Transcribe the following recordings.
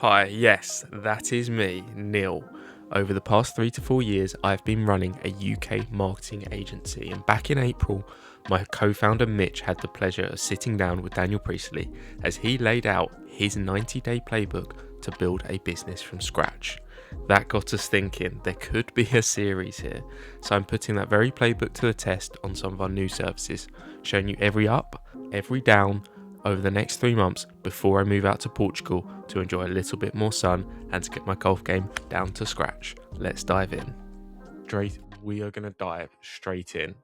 Hi, yes, that is me, Neil. Over the past 3 to 4 years, I've been running a UK marketing agency, and back in April, my co founder Mitch had the pleasure of sitting down with Daniel Priestley as he laid out his 90-day playbook to build a business from scratch. That got us thinking there could be a series here, so I'm putting that very playbook to the test on some of our new services, showing you every up, every down, over the next 3 months before I move out to Portugal to enjoy a little bit more sun and to get my golf game down to scratch. Let's dive in. We are going to dive straight in.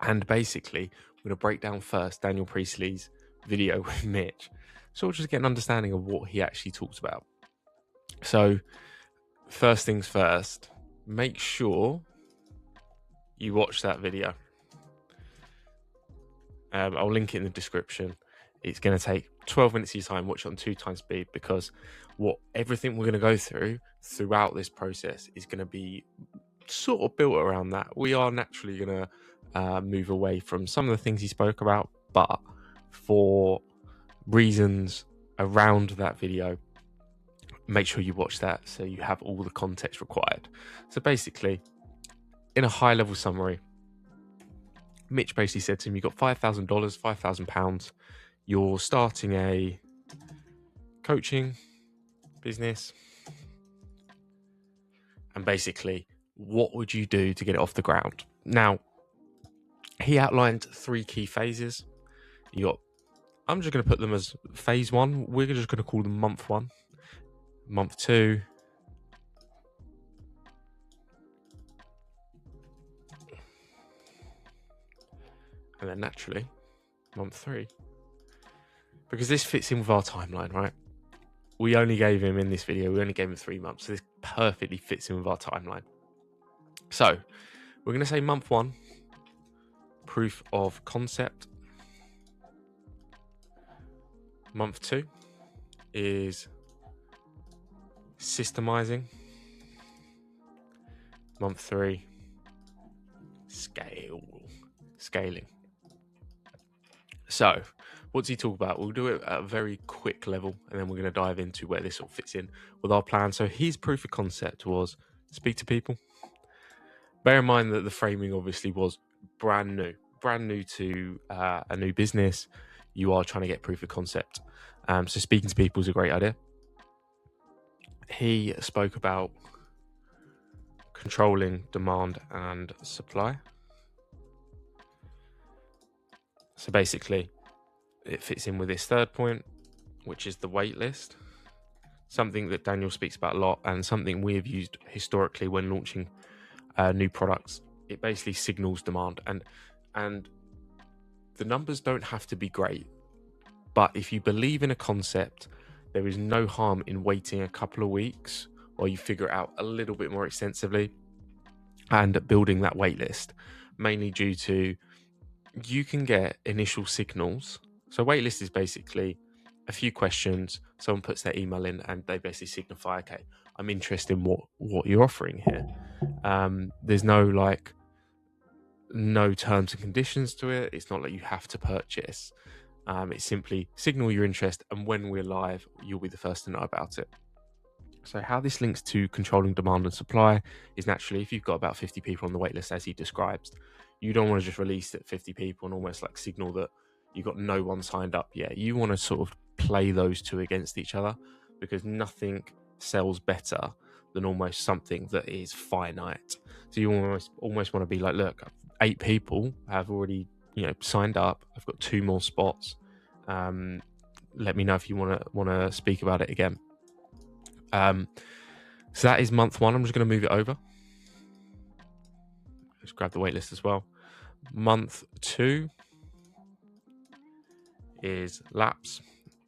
And basically, we're going to break down first Daniel Priestley's video with Mitch, sort of just get an understanding of what he actually talks about. So, first things first, make sure you watch that video. I'll link it in the description. It's going to take 12 minutes of your time. Watch it on 2 times speed, because everything we're going to go throughout this process is going to be sort of built around that. We are naturally going to move away from some of the things he spoke about, but for reasons around that video, make sure you watch that so you have all the context required. So basically, in a high level summary, Mitch basically said to him, you've got $5,000, £5,000. You're starting a coaching business. And basically, what would you do to get it off the ground? Now, he outlined 3 key phases. I'm just going to put them as phase 1. We're just going to call them month 1, month 2, and then naturally, month 3. Because this fits in with our timeline, right? We only gave him, in this video, 3 months. So this perfectly fits in with our timeline. So we're going to say month 1, proof of concept. Month 2 is systemizing. Month 3, scaling. So, what does he talk about? We'll do it at a very quick level, and then we're going to dive into where this all fits in with our plan. So his proof of concept was speak to people. Bear in mind that the framing obviously was brand new to a new business. You are trying to get proof of concept. So speaking to people is a great idea. He spoke about controlling demand and supply. So basically, it fits in with this third point, which is the wait list. Something that Daniel speaks about a lot, and something we have used historically when launching new products. It basically signals demand, and the numbers don't have to be great, but if you believe in a concept, there is no harm in waiting a couple of weeks while you figure it out a little bit more extensively and building that wait list, mainly due to you can get initial signals. So waitlist is basically a few questions. Someone puts their email in and they basically signify, okay, I'm interested in what you're offering here. There's no terms and conditions to it. It's not like you have to purchase. It's simply signal your interest, and when we're live, you'll be the first to know about it. So how this links to controlling demand and supply is naturally, if you've got about 50 people on the waitlist, as he describes, you don't want to just release it 50 people and almost like signal that you've got no one signed up yet. You want to sort of play those two against each other, because nothing sells better than almost something that is finite. So you almost want to be like, look, 8 people have already signed up. I've got 2 more spots. Let me know if you want to speak about it again. So that is month 1. I'm just going to move it over. Let's grab the waitlist as well. Month 2 is laps,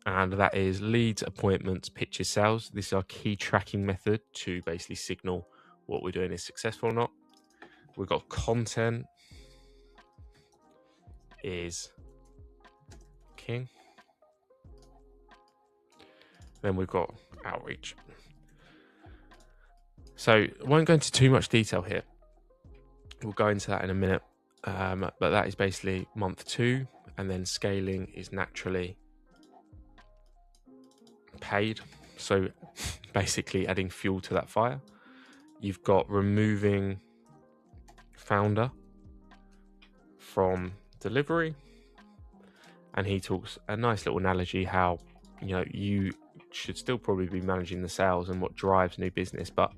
and that is leads, appointments, pitches, sales. This is our key tracking method to basically signal what we're doing is successful or not. We've got content is king. Then we've got outreach. So I won't go into too much detail here. We'll go into that in a minute. But that is basically month 2, and then scaling is naturally paid. So basically adding fuel to that fire. You've got removing founder from delivery. And he talks a nice little analogy how, you should still probably be managing the sales and what drives new business, but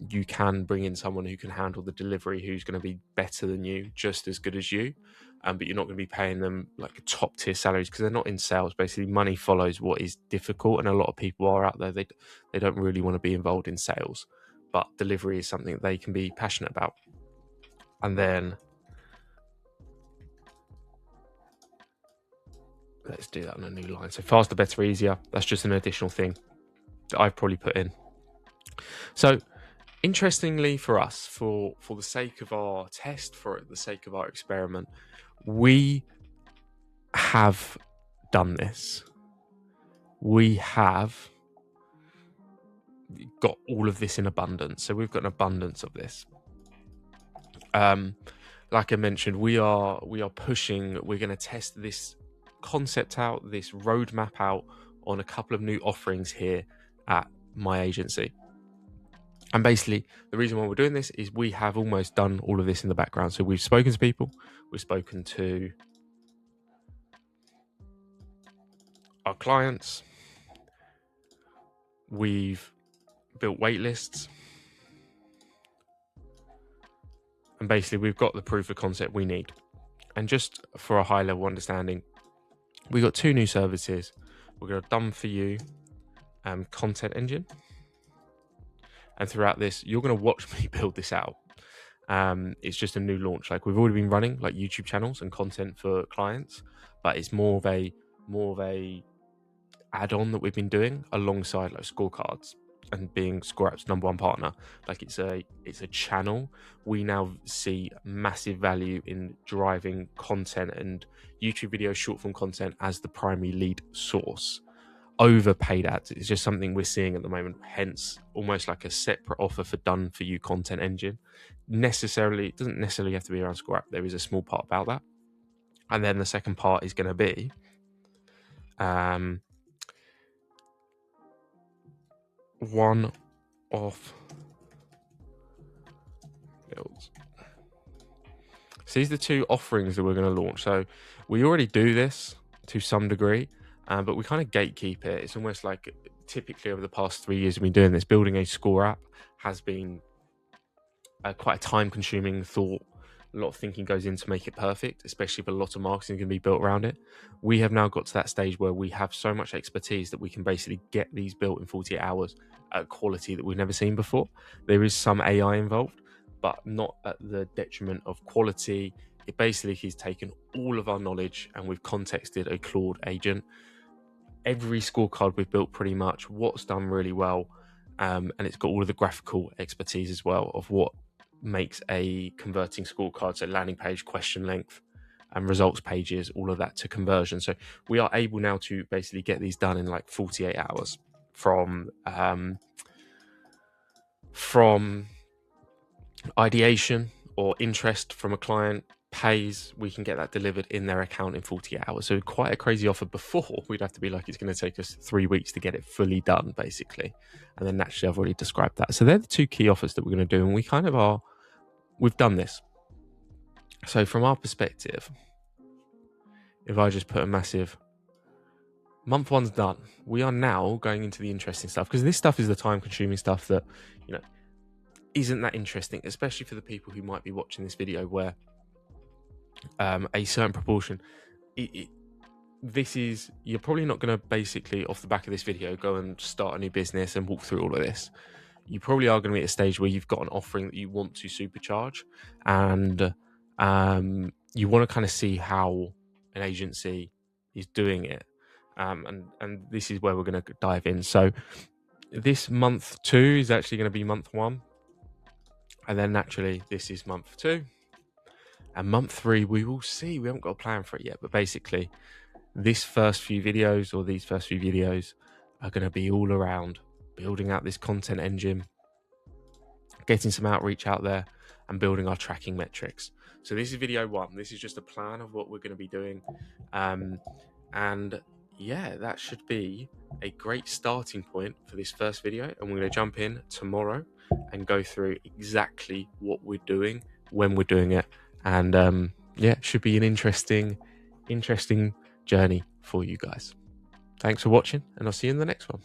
you can bring in someone who can handle the delivery, who's going to be better than you, just as good as you, but you're not going to be paying them like top tier salaries because they're not in sales. Basically, money follows what is difficult, and a lot of people are out there, they don't really want to be involved in sales, but delivery is something that they can be passionate about. And then let's do that on a new line. So faster, better, easier. That's just an additional thing that I've probably put in. So interestingly for us, for the sake of our test, for the sake of our experiment, we have done this. We have got all of this in abundance. So we've got an abundance of this. Like I mentioned, we are pushing, we're going to test this concept out, this roadmap out on a couple of new offerings here at my agency. And basically, the reason why we're doing this is we have almost done all of this in the background. So we've spoken to people, we've spoken to our clients, we've built wait lists, and basically we've got the proof of concept we need. And just for a high level understanding, we got 2 new services. We're going to done for you content engine. And throughout this, you're going to watch me build this out. It's just a new launch. Like, we've already been running like YouTube channels and content for clients, but it's more of a add-on that we've been doing alongside like scorecards and being ScoreApp's #1 partner. Like, it's a channel. We now see massive value in driving content and YouTube video short form content as the primary lead source over paid ads. It's just something we're seeing at the moment, hence almost like a separate offer for done for you content engine. It doesn't necessarily have to be around ScoreApp. There is a small part about that. And then the second part is going to be one-off builds. So these are the 2 offerings that we're going to launch. So we already do this to some degree, but we kind of gatekeep it. It's almost like, typically over the past 3 years we've been doing this. Building a score app has been quite a time-consuming thought. A lot of thinking goes in to make it perfect, especially if a lot of marketing can be built around it. We have now got to that stage where we have so much expertise that we can basically get these built in 48 hours at quality that we've never seen before. There is some AI involved, but not at the detriment of quality. It basically has taken all of our knowledge and we've contexted a Claude agent. Every scorecard we've built pretty much, what's done really well, and it's got all of the graphical expertise as well of what makes a converting scorecard, so landing page, question length, and results pages, all of that to conversion. So we are able now to basically get these done in like 48 hours from ideation or interest from a client pays. We can get that delivered in their account in 48 hours. So quite a crazy offer. Before, we'd have to be like, it's going to take us 3 weeks to get it fully done, basically. And then naturally, I've already described that. So they're the 2 key offers that we're going to do. And we've done this. So from our perspective, if I just put a massive month 1's done, we are now going into the interesting stuff, because this stuff is the time consuming stuff that, isn't that interesting, especially for the people who might be watching this video where a certain proportion, you're probably not going to basically off the back of this video go and start a new business and walk through all of this. You probably are going to be at a stage where you've got an offering that you want to supercharge, and you want to kind of see how an agency is doing it. And this is where we're going to dive in. So this month 2 is actually going to be month 1. And then naturally, this is month 2. And month 3, we will see. We haven't got a plan for it yet. But basically, these first few videos are going to be all around building out this content engine, getting some outreach out there, and building our tracking metrics. So this is video 1. This is just a plan of what we're going to be doing. And yeah, that should be a great starting point for this first video, and we're going to jump in tomorrow and go through exactly what we're doing, when we're doing it, and yeah, it should be an interesting journey for you guys. Thanks for watching, and I'll see you in the next one.